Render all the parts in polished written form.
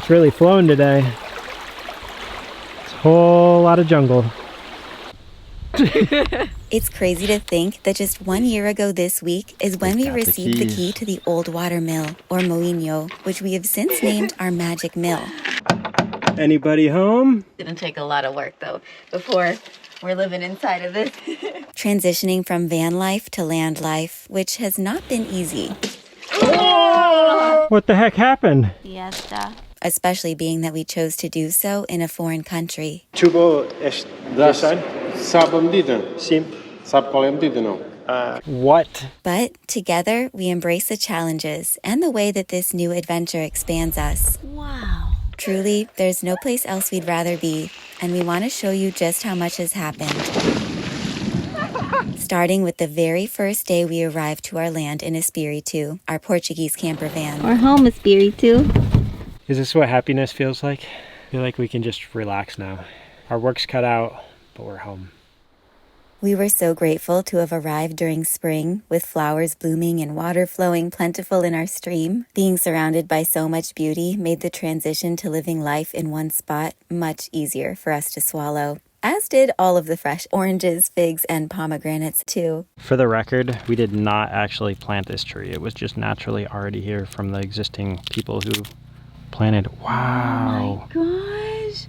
It's really flowing today. It's a whole lot of jungle. It's crazy to think that just 1 year ago this week is when we received the key to the old watermill, or moinho, which we have since named our magic mill. Anybody home? Didn't take a lot of work though before we're living inside of this. Transitioning from van life to land life, which has not been easy. What the heck happened? Fiesta. Especially being that we chose to do so in a foreign country. What? But together, we embrace the challenges and the way that this new adventure expands us. Wow. Truly, there's no place else we'd rather be, and we want to show you just how much has happened. Starting with the very first day we arrived to our land in Espiritu, our Portuguese camper van. Our home, Espiritu. Is this what happiness feels like? I feel like we can just relax now. Our work's cut out, but we're home. We were so grateful to have arrived during spring, with flowers blooming and water flowing plentiful in our stream. Being surrounded by so much beauty made the transition to living life in one spot much easier for us to swallow. As did all of the fresh oranges, figs, and pomegranates too. For the record, we did not actually plant this tree. It was just naturally already here from the existing people who planted. Wow. Oh my gosh.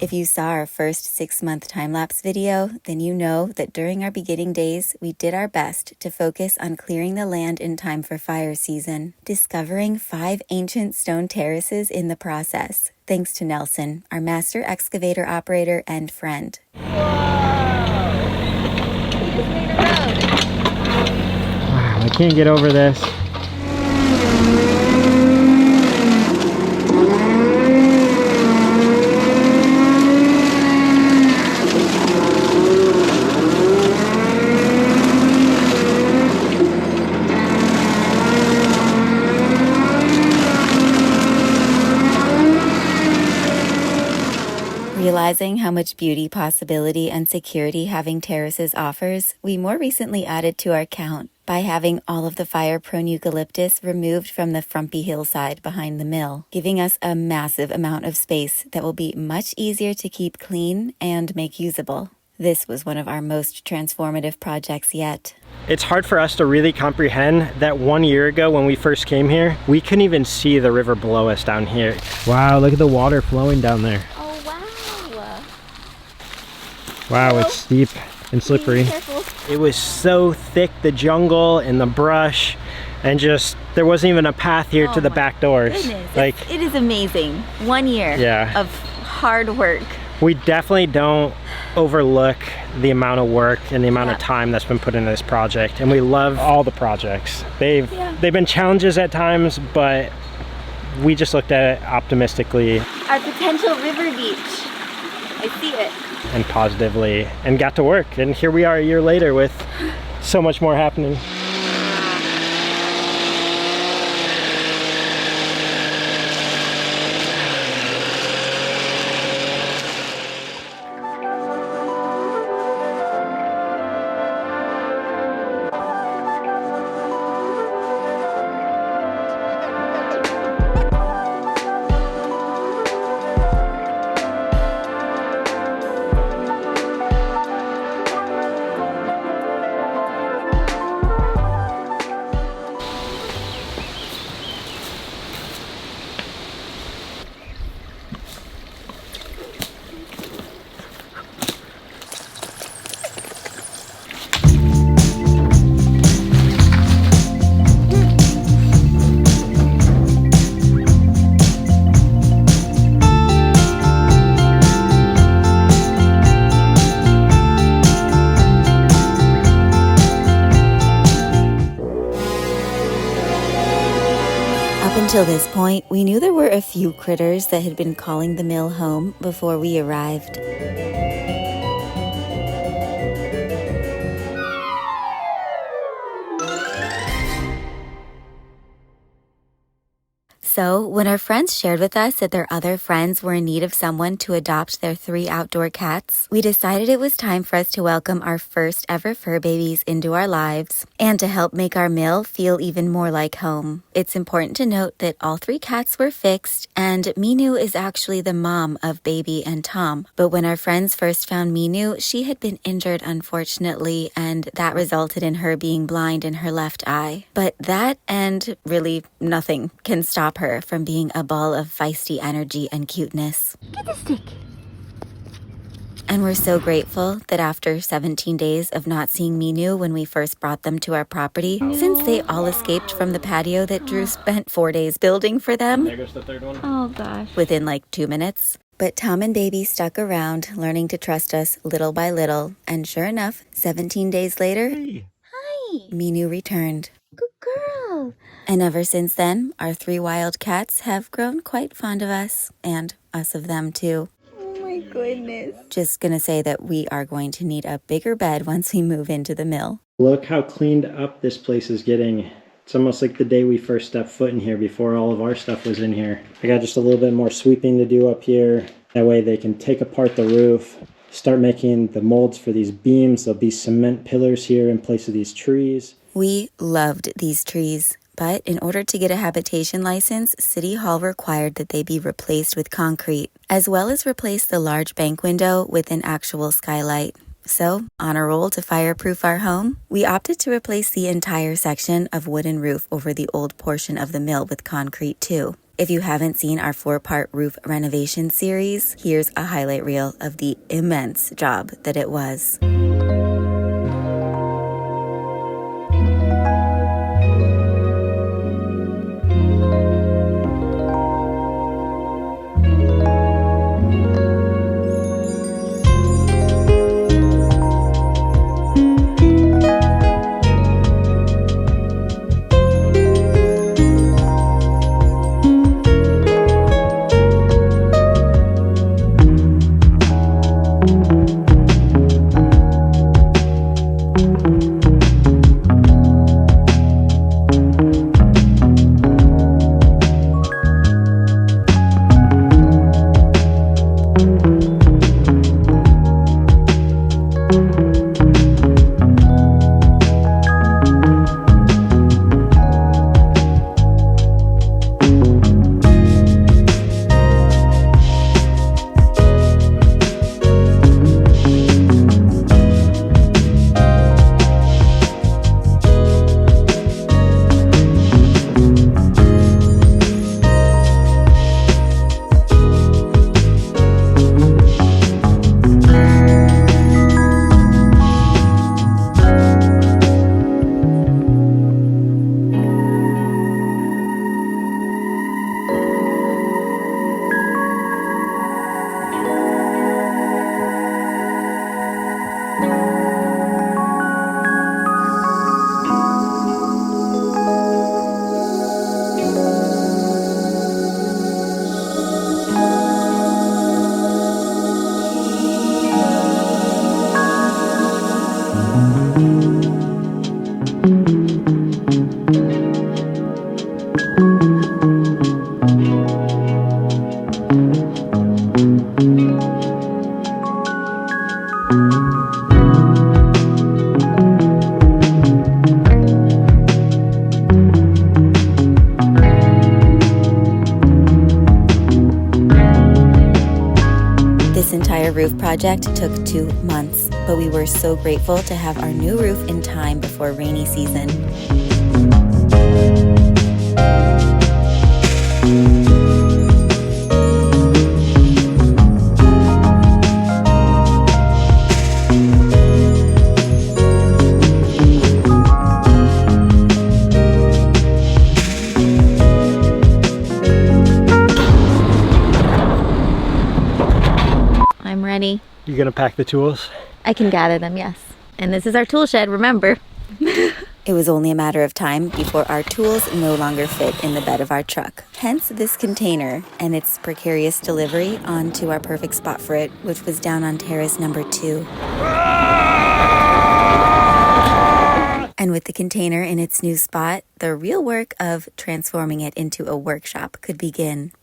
If you saw our first 6-month time-lapse video, then you know that during our beginning days, we did our best to focus on clearing the land in time for fire season, discovering 5 ancient stone terraces in the process, thanks to Nelson, our master excavator operator and friend. Whoa! We just made a road. Wow, I can't get over this. Realizing how much beauty, possibility, and security having terraces offers, we more recently added to our count by having all of the fire-prone eucalyptus removed from the frumpy hillside behind the mill, giving us a massive amount of space that will be much easier to keep clean and make usable. This was one of our most transformative projects yet. It's hard for us to really comprehend that 1 year ago when we first came here, we couldn't even see the river below us down here. Wow, look at the water flowing down there. Wow, it's steep and slippery. It was so thick, the jungle and the brush, and just, there wasn't even a path here to the back doors. Goodness. Like, It is amazing. 1 year of hard work. We definitely don't overlook the amount of work and the amount of time that's been put into this project, and we love all the projects. They've been challenges at times, but we just looked at it optimistically. Our potential river beach. I see it. And positively, and got to work, and here we are a year later with so much more happening. Until this point, we knew there were a few critters that had been calling the mill home before we arrived. So, when our friends shared with us that their other friends were in need of someone to adopt their 3 outdoor cats, we decided it was time for us to welcome our first ever fur babies into our lives. And to help make our mill feel even more like home, it's important to note that all 3 cats were fixed, and Minu is actually the mom of Baby and Tom. But when our friends first found Minu, she had been injured, unfortunately, and that resulted in her being blind in her left eye. But that, and really nothing, can stop her from being a ball of feisty energy and cuteness. Get the stick. And we're so grateful that after 17 days of not seeing Minu when we first brought them to our property, since they all escaped from the patio that Drew spent 4 days building for them, There goes the third one. Oh gosh. within like 2 minutes. But Tom and Baby stuck around, learning to trust us little by little, and sure enough, 17 days later, Hi. Minu returned. Good girl. And ever since then, our 3 wild cats have grown quite fond of us, and us of them too. Oh my goodness. Just gonna say that we are going to need a bigger bed once we move into the mill. Look how cleaned up this place is getting. It's almost like the day we first stepped foot in here before all of our stuff was in here. I got just a little bit more sweeping to do up here. That way they can take apart the roof, start making the molds for these beams. There'll be cement pillars here in place of these trees. We loved these trees, but in order to get a habitation license, City Hall required that they be replaced with concrete, as well as replace the large bank window with an actual skylight. So, on a roll to fireproof our home, we opted to replace the entire section of wooden roof over the old portion of the mill with concrete too. If you haven't seen our 4-part roof renovation series, here's a highlight reel of the immense job that it was. This entire roof project took 2 months, but we were so grateful to have our new roof in time before rainy season. I'm ready. You gonna pack the tools? I can gather them, yes. And this is our tool shed, remember. It was only a matter of time before our tools no longer fit in the bed of our truck. Hence this container and its precarious delivery onto our perfect spot for it, which was down on terrace number 2. And with the container in its new spot, the real work of transforming it into a workshop could begin.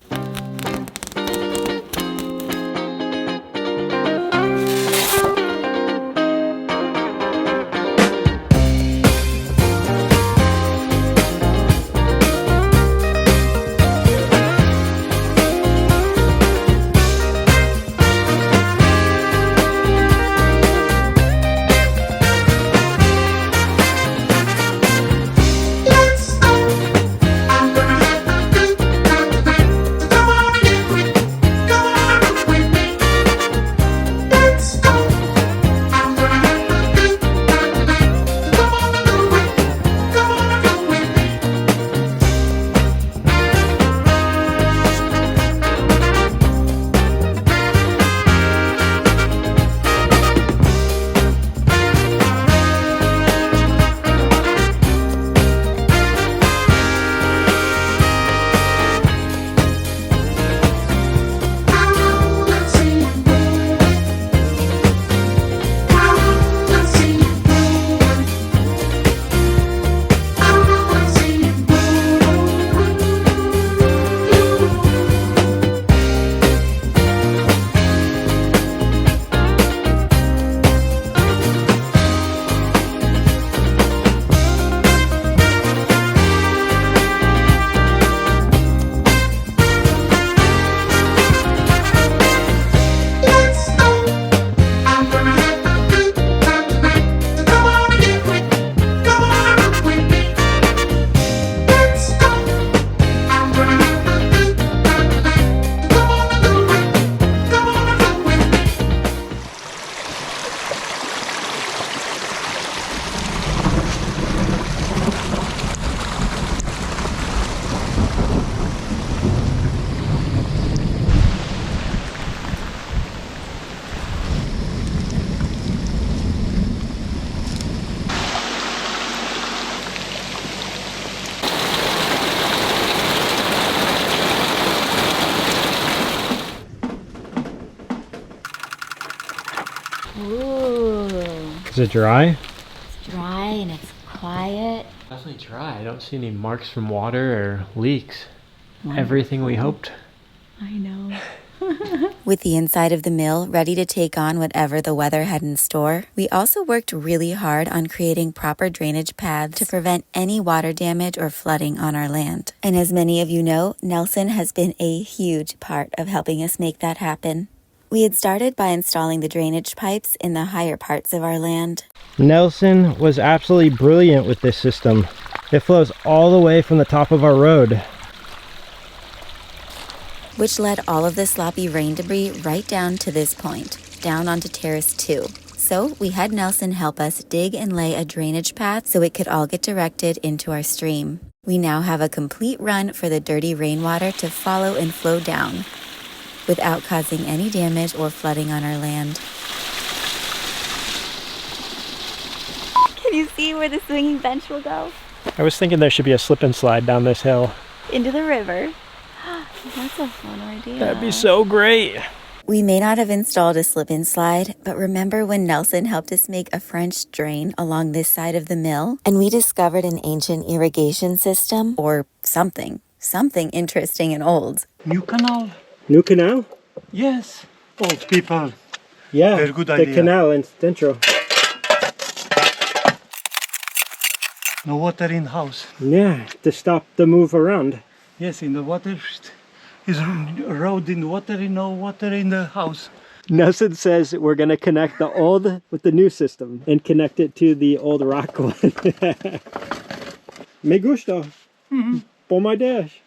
Ooh. Is it dry? It's dry and it's quiet. Definitely dry. I don't see any marks from water or leaks. Wonderful. Everything we hoped. I know. With the inside of the mill ready to take on whatever the weather had in store, we also worked really hard on creating proper drainage paths to prevent any water damage or flooding on our land. And as many of you know, Nelson has been a huge part of helping us make that happen. We had started by installing the drainage pipes in the higher parts of our land. Nelson was absolutely brilliant with this system. It flows all the way from the top of our road, which led all of the sloppy rain debris right down to this point, down onto Terrace 2. So we had Nelson help us dig and lay a drainage path so it could all get directed into our stream. We now have a complete run for the dirty rainwater to follow and flow down, without causing any damage or flooding on our land. Can you see where the swinging bench will go? I was thinking there should be a slip and slide down this hill. Into the river. That's a fun idea. That'd be so great. We may not have installed a slip and slide, but remember when Nelson helped us make a French drain along this side of the mill? And we discovered an ancient irrigation system, or something interesting and old. New canal. New canal? Yes. Old people. Yeah, very good the idea. canal in Centro. No water in house. Yeah, to stop the move around. Yes, in the water is road in water, no water in the house. Nelson says we're going to connect the old with the new system and connect it to the old rock one. Me gusta. For my dash.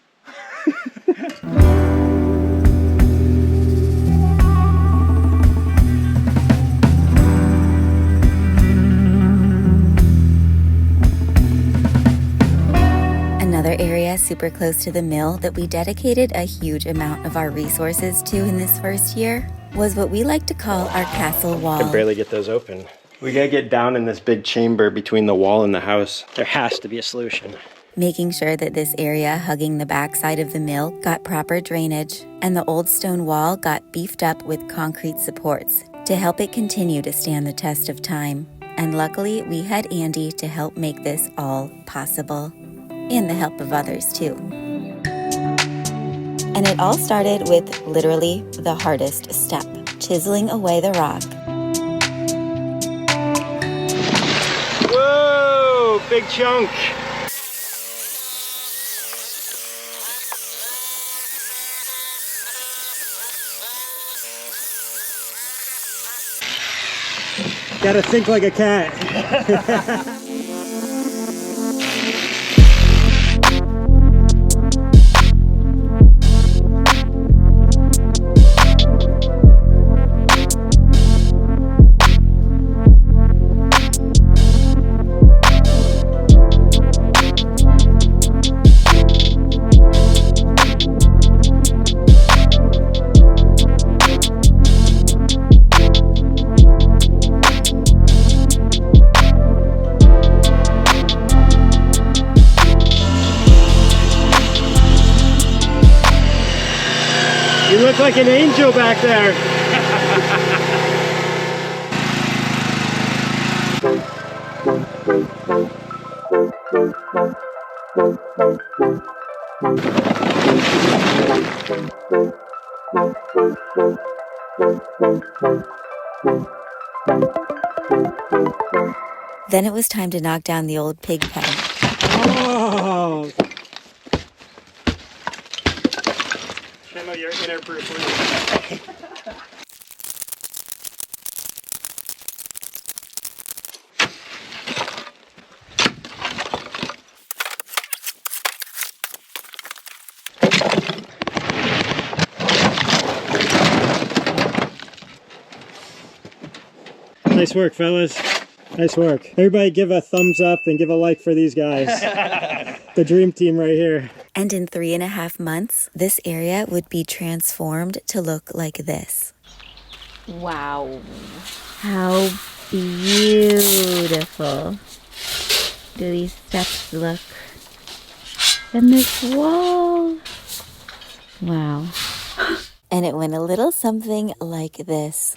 Another area super close to the mill that we dedicated a huge amount of our resources to in this first year was what we like to call our castle wall. I can barely get those open. We gotta get down in this big chamber between the wall and the house. There has to be a solution. Making sure that this area hugging the backside of the mill got proper drainage, and the old stone wall got beefed up with concrete supports to help it continue to stand the test of time. And luckily, we had Andy to help make this all possible, and the help of others too. And it all started with literally the hardest step, chiseling away the rock. Whoa, big chunk. Gotta think like a cat. You look like an angel back there. Then it was time to knock down the old pig pen. Oh. Channel your inner Bruce Lee. Nice work, fellas. Nice work. Everybody give a thumbs up and give a like for these guys. The dream team right here. And in 3.5 months, this area would be transformed to look like this. Wow. How beautiful do these steps look? And this wall. Wow. And it went a little something like this.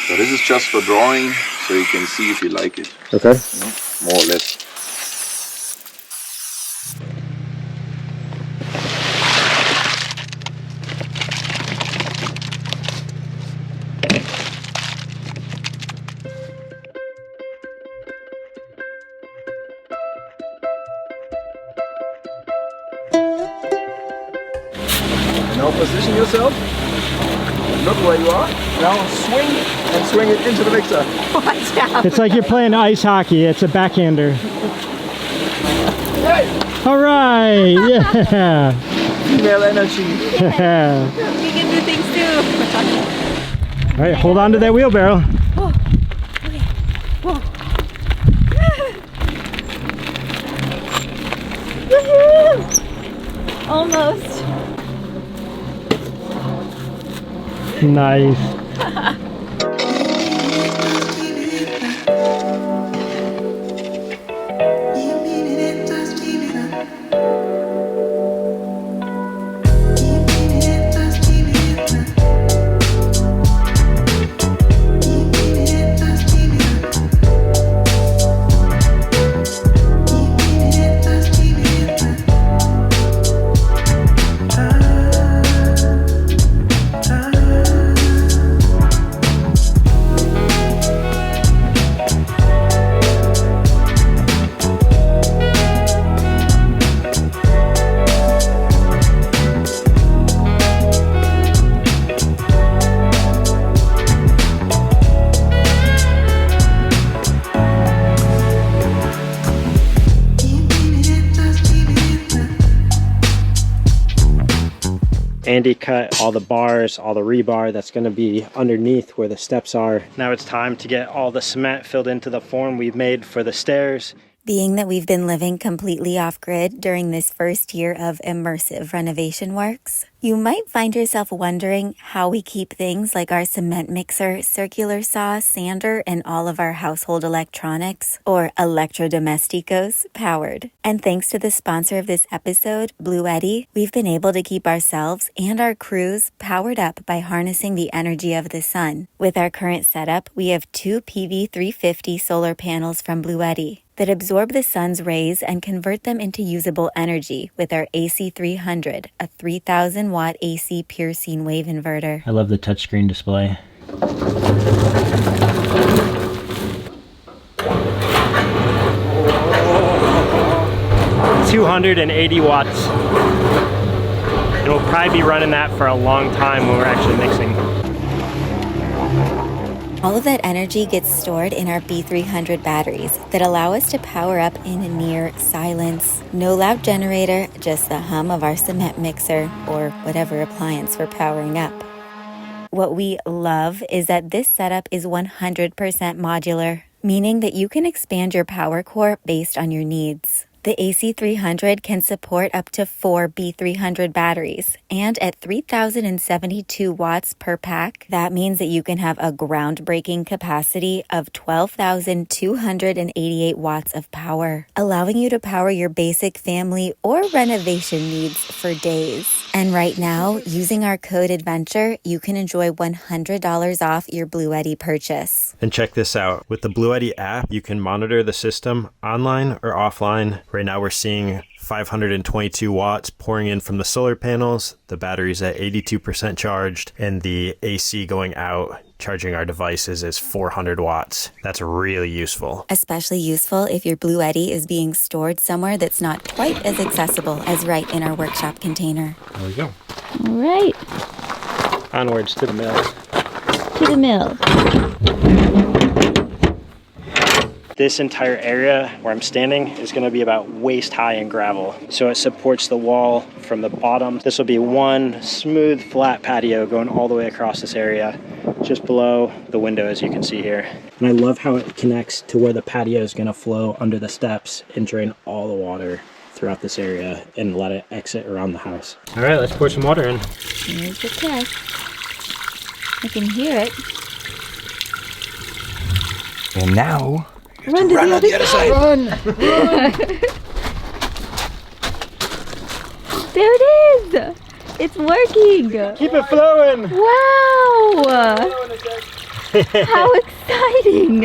So this is just for drawing, so you can see if you like it. Okay. More or less. Now position yourself. Look where you are. Now swing and swing it into the mixer. Watch out. It's like you're playing ice hockey. It's a backhander. Hey! All right. Yeah. Female energy. Yeah. You can do things too. All right. Hold on to that wheelbarrow. Oh, okay. Whoa. Woohoo! Almost. Nice. Andy cut all the bars, all the rebar that's going to be underneath where the steps are. Now it's time to get all the cement filled into the form we've made for the stairs. Being that we've been living completely off-grid during this first year of immersive renovation works, you might find yourself wondering how we keep things like our cement mixer, circular saw, sander, and all of our household electronics, or electrodomesticos, powered. And thanks to the sponsor of this episode, Bluetti, we've been able to keep ourselves and our crews powered up by harnessing the energy of the sun. With our current setup, we have 2 PV 350 solar panels from Bluetti that absorb the sun's rays and convert them into usable energy with our AC300, a 3,000 watt AC pure sine wave inverter. I love the touchscreen display. 280 watts. And we'll probably be running that for a long time when we're actually mixing. All of that energy gets stored in our B300 batteries that allow us to power up in near silence. No loud generator, just the hum of our cement mixer or whatever appliance we're powering up. What we love is that this setup is 100% modular, meaning that you can expand your power core based on your needs. The AC300 can support up to 4 B300 batteries, and at 3,072 watts per pack, that means that you can have a groundbreaking capacity of 12,288 watts of power, allowing you to power your basic family or renovation needs for days. And right now, using our code ADVENTURE, you can enjoy $100 off your Bluetti purchase. And check this out. With the Bluetti app, you can monitor the system online or offline. Right now we're seeing 522 watts pouring in from the solar panels, the battery's at 82% charged, and the AC going out charging our devices is 400 watts. That's really useful. Especially useful if your Bluetti is being stored somewhere that's not quite as accessible as right in our workshop container. There we go. All right, Onwards to the mill. to the mill. This entire area where I'm standing is going to be about waist high in gravel. So it supports the wall from the bottom. This will be one smooth, flat patio going all the way across this area, just below the window, as you can see here. And I love how it connects to where the patio is going to flow under the steps and drain all the water throughout this area and let it exit around the house. All right, let's pour some water in. Here's the test. I can hear it. And now, Run to the other side. Run! There it is. It's working. Keep it flowing! Wow. How exciting.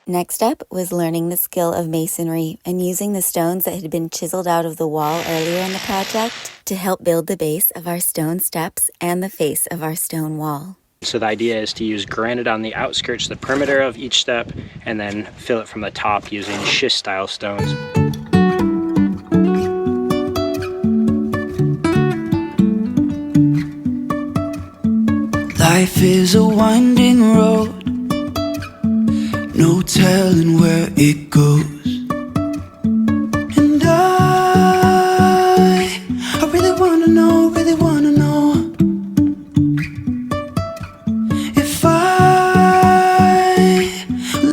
Next up was learning the skill of masonry and using the stones that had been chiseled out of the wall earlier in the project to help build the base of our stone steps and the face of our stone wall. So the idea is to use granite on the outskirts, the perimeter of each step, and then fill it from the top using schist style stones. Life is a winding road, no telling where it goes. And I really wanna know, if I'll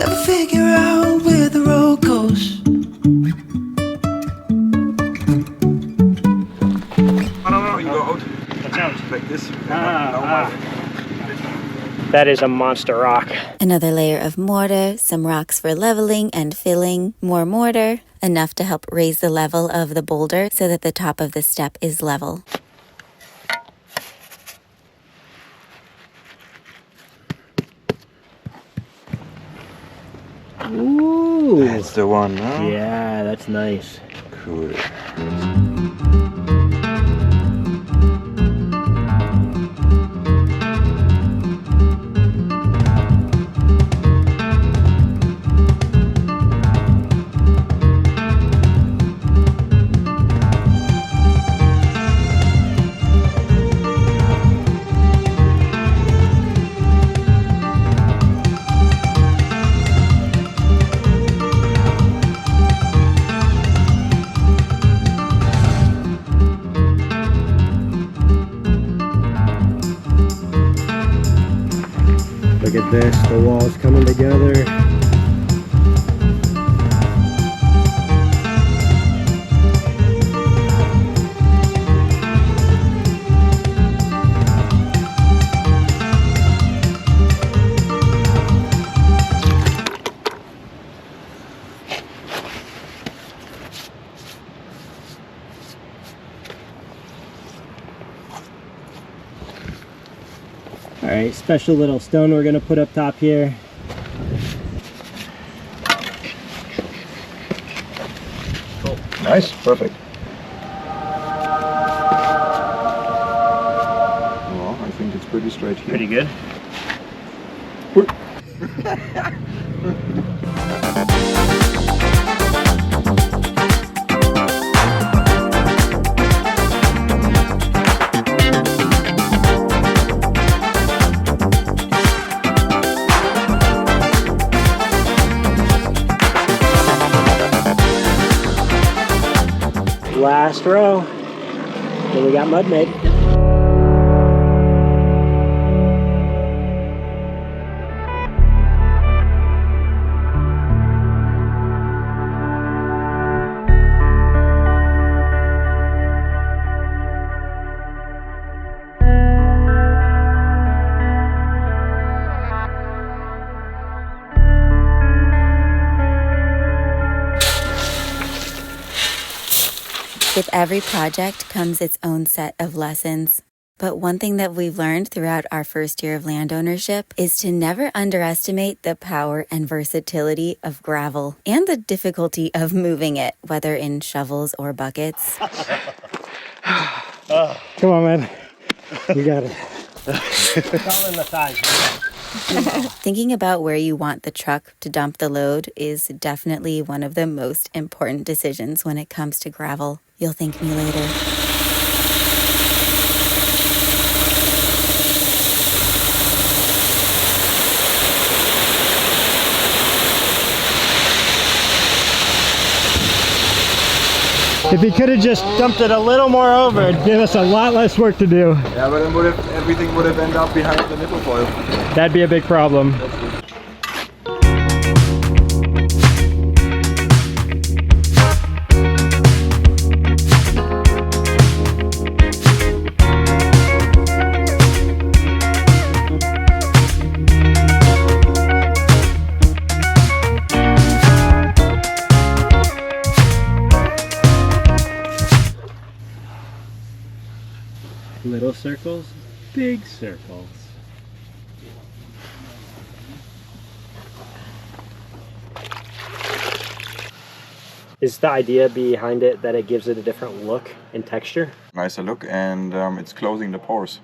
ever figure out where the road goes. No, you go out. That sounds Like this. That is a monster rock. Another layer of mortar, some rocks for leveling and filling, more mortar, enough to help raise the level of the boulder so that the top of the step is level. Ooh. That's the one, huh? Yeah, that's nice. Cool. Look at this, the walls coming together. All right, special little stone we're gonna put up top here. Cool. Nice, perfect. Well, I think it's pretty straight here. Pretty good. Last row, then we got mud made. With every project comes its own set of lessons. But one thing that we've learned throughout our first year of land ownership is to never underestimate the power and versatility of gravel and the difficulty of moving it, whether in shovels or buckets. Come on, man. You got it. It's all in the thighs. Thinking about where you want the truck to dump the load is definitely one of the most important decisions when it comes to gravel. You'll thank me later. If he could have just dumped it a little more over, it'd give us a lot less work to do. Yeah, but then everything would have ended up behind the nipple foil. That'd be a big problem. Little circles, big circles. Is the idea behind it that it gives it a different look and texture? Nicer look, and it's closing the pores.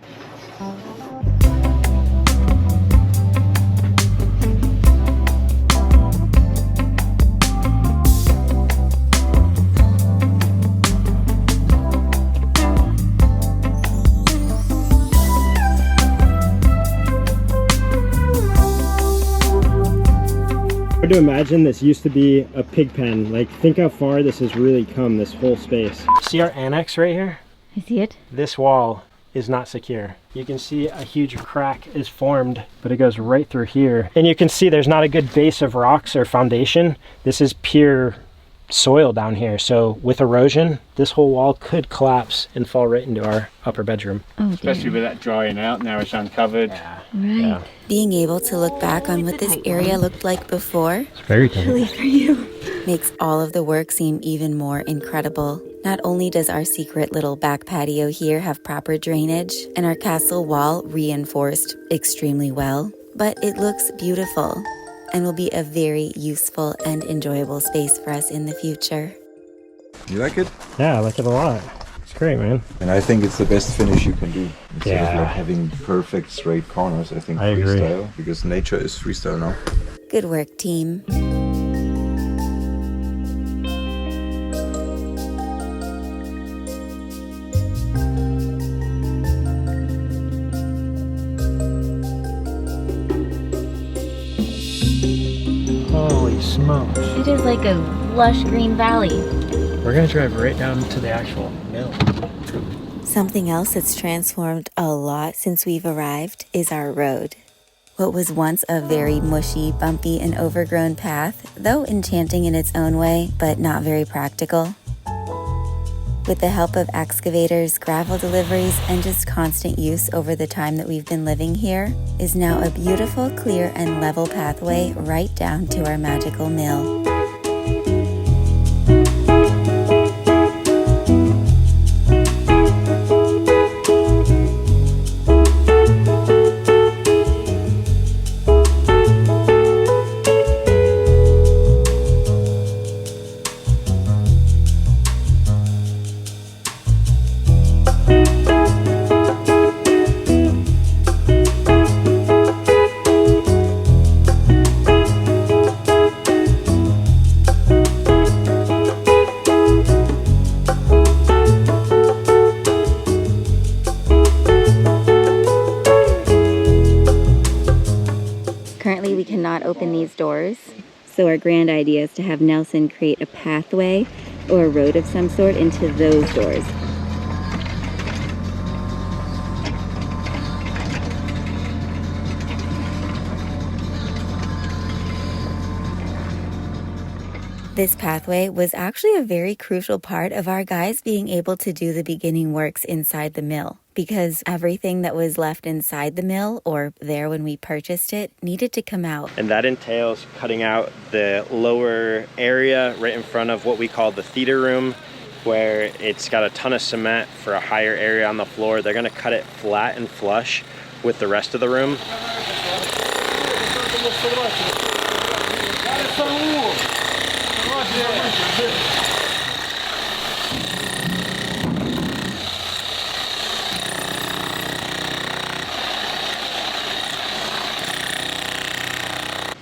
Hard to imagine this used to be a pig pen. Like, think how far this has really come, this whole space. See our annex right here? I see it. This wall is not secure. You can see a huge crack is formed, but it goes right through here. And you can see there's not a good base of rocks or foundation. This is pure soil down here. So with erosion, this whole wall could collapse and fall right into our upper bedroom. Oh, especially with that drying out, now it's uncovered. Yeah. Right. Yeah. Being able to look back on what this area looked like before It's very tight. For you. makes all of the work seem even more incredible. Not only does our secret little back patio here have proper drainage and our castle wall reinforced extremely well, but it looks beautiful and will be a very useful and enjoyable space for us in the future. You like it? Yeah, I like it a lot. It's great, man. And I think it's the best finish you can do. Instead of Yeah. like having perfect straight corners, I think I agree. freestyle, because nature is freestyle now. Good work, team. Holy smokes. It is like a lush green valley. We're gonna drive right down to the actual mill. Something else that's transformed a lot since we've arrived is our road. What was once a very mushy, bumpy, and overgrown path, though enchanting in its own way, but not very practical. With the help of excavators, gravel deliveries, and just constant use over the time that we've been living here, is now a beautiful, clear, and level pathway right down to our magical mill. Currently, we cannot open these doors, so our grand idea is to have Nelson create a pathway or a road of some sort into those doors. This pathway was actually a very crucial part of our guys being able to do the beginning works inside the mill, because everything that was left inside the mill, or there when we purchased it, needed to come out. And that entails cutting out the lower area right in front of what we call the theater room, where it's got a ton of cement for a higher area on the floor. They're gonna cut it flat and flush with the rest of the room.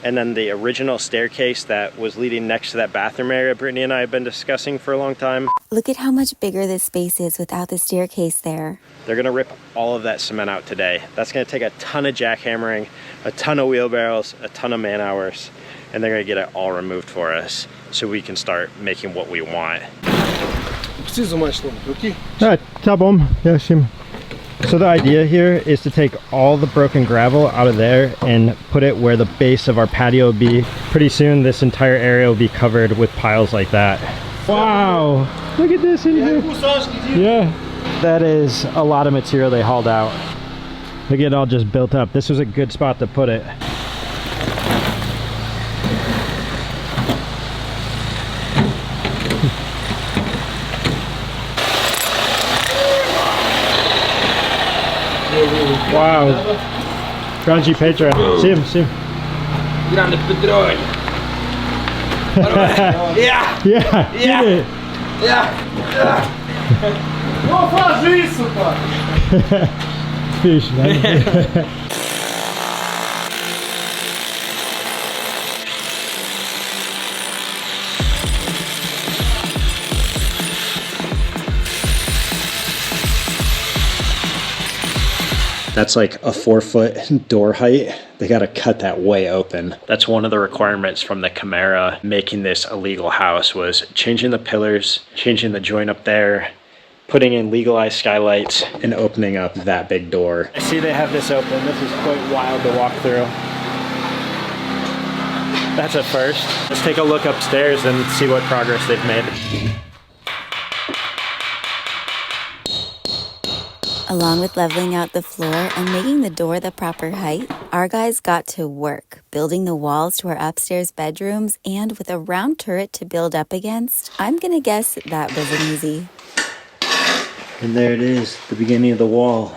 And then the original staircase that was leading next to that bathroom area Brittany and I have been discussing for a long time. Look at how much bigger this space is without the staircase there. They're gonna rip all of that cement out today. That's gonna take a ton of jackhammering, a ton of wheelbarrows, a ton of man hours, and they're gonna get it all removed for us so we can start making what we want. So the idea here is to take all the broken gravel out of there and put it where the base of our patio will be. Pretty soon this entire area will be covered with piles like that. Wow, look at this in here. Yeah, that is a lot of material they hauled out. Look at it all just built up. This was a good spot to put it. Wow. Grande Petra. See him, see him. Grande Pedroid. Yeah! Yeah! Yeah! Get it. Yeah! Não faz isso, pá! Fish, man. That's like a 4-foot door height. They gotta cut that way open. That's one of the requirements from the Camara making this a legal house, was changing the pillars, changing the joint up there, putting in legalized skylights, and opening up that big door. I see they have this open. This is quite wild to walk through. That's a first. Let's take a look upstairs and see what progress they've made. Along with leveling out the floor and making the door the proper height, our guys got to work, building the walls to our upstairs bedrooms, and with a round turret to build up against, I'm gonna guess that wasn't easy. And there it is, the beginning of the wall.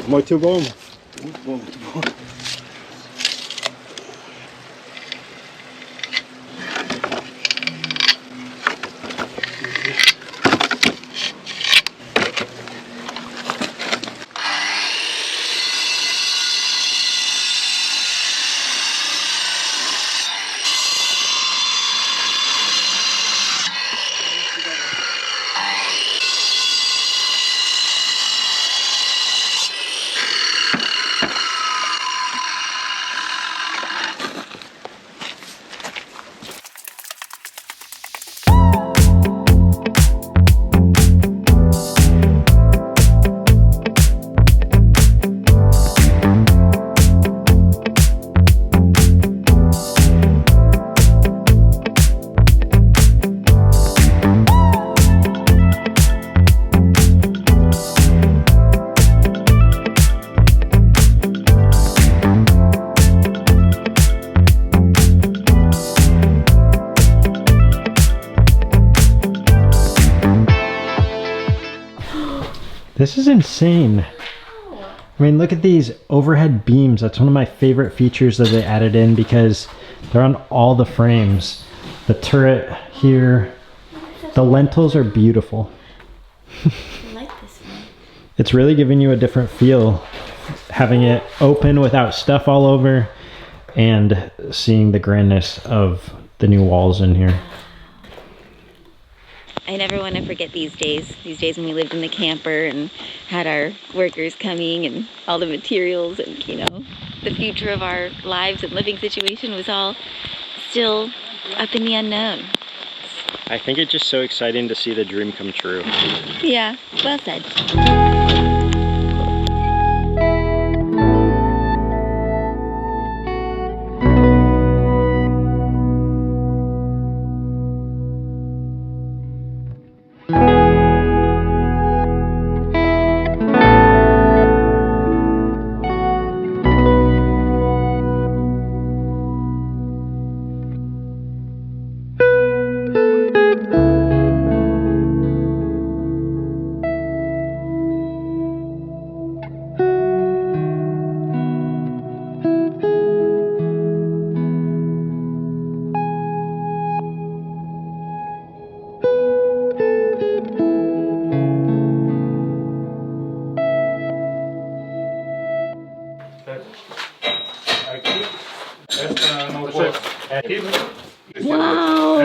Muito bom. Muito bom, muito bom. This is insane. I mean, look at these overhead beams. That's one of my favorite features that they added in because they're on all the frames. The turret here, the lentils are beautiful. I like this one. It's really giving you a different feel, having it open without stuff all over and seeing the grandness of the new walls in here. I never want to forget these days when we lived in the camper and had our workers coming and all the materials, and you know, the future of our lives and living situation was all still up in the unknown. I think it's just so exciting to see the dream come true. Yeah, well said. Wow!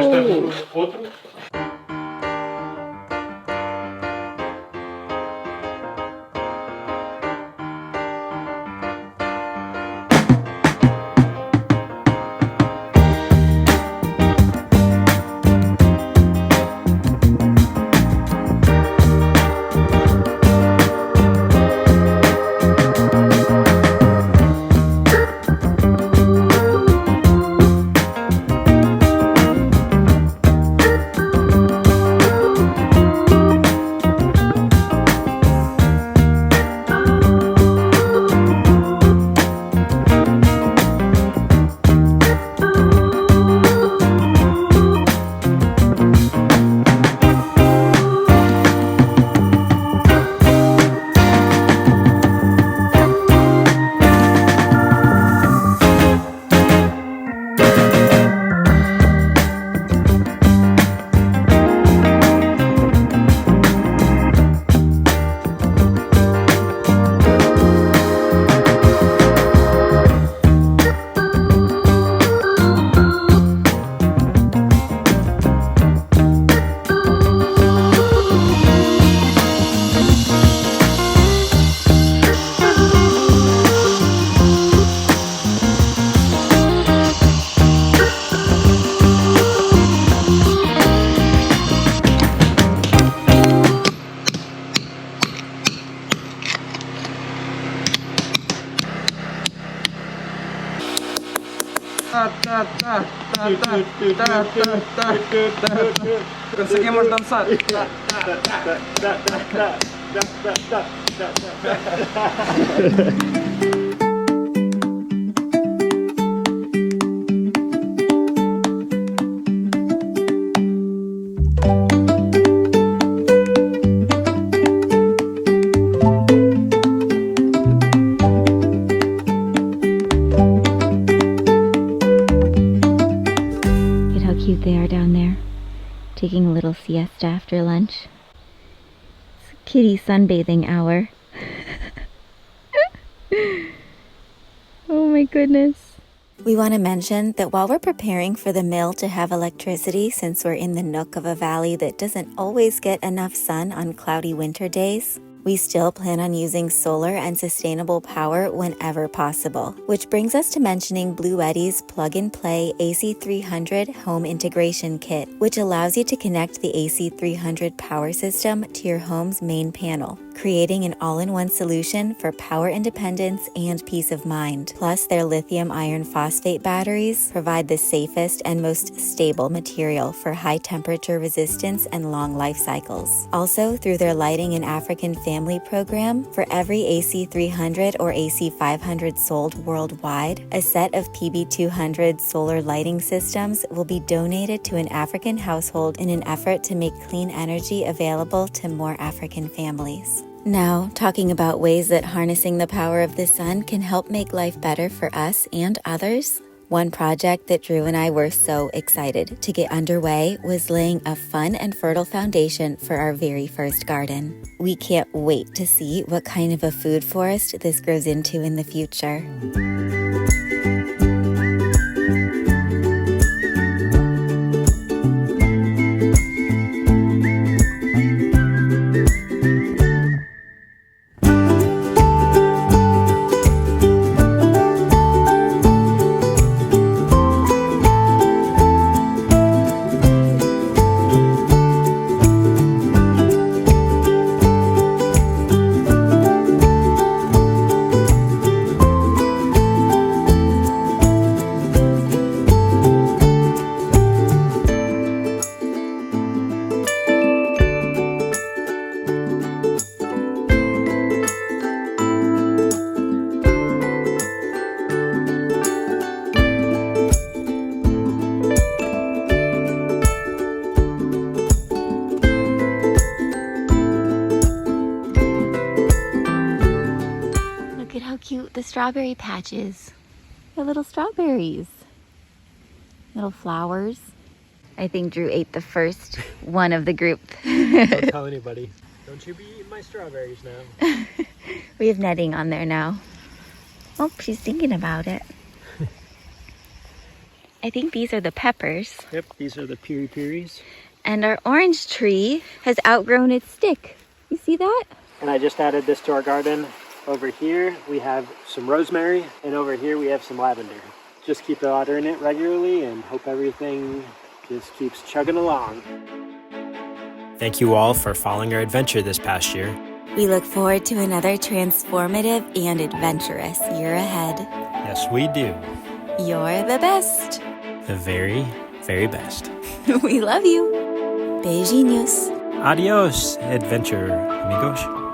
Conseguimos dançar. Cute they are down there, taking a little siesta after lunch. It's kitty sunbathing hour. Oh my goodness. We want to mention that while we're preparing for the mill to have electricity, since we're in the nook of a valley that doesn't always get enough sun on cloudy winter days, we still plan on using solar and sustainable power whenever possible. Which brings us to mentioning Blue Eddy's plug-and-play AC300 home integration kit, which allows you to connect the AC300 power system to your home's main panel, creating an all-in-one solution for power independence and peace of mind. Plus, their lithium iron phosphate batteries provide the safest and most stable material for high temperature resistance and long life cycles. Also, through their Lighting in African Family program, for every AC300 or AC500 sold worldwide, a set of PB200 solar lighting systems will be donated to an African household in an effort to make clean energy available to more African families. Now, talking about ways that harnessing the power of the sun can help make life better for us and others, one project that Drew and I were so excited to get underway was laying a fun and fertile foundation for our very first garden. We can't wait to see what kind of a food forest this grows into in the future. Look at how cute the strawberry patch is. The little strawberries. Little flowers. I think Drew ate the first one of the group. Don't tell anybody. Don't you be eating my strawberries now. We have netting on there now. Oh, she's thinking about it. I think these are the peppers. Yep, these are the piri-piris. And our orange tree has outgrown its stick. You see that? And I just added this to our garden. Over here we have some rosemary, and over here we have some lavender. Just keep watering it regularly and hope everything just keeps chugging along. Thank you all for following our adventure this past year. We look forward to another transformative and adventurous year ahead. Yes, we do. You're the best. The very, very best. We love you. Beijinhos. Adios, adventure amigos.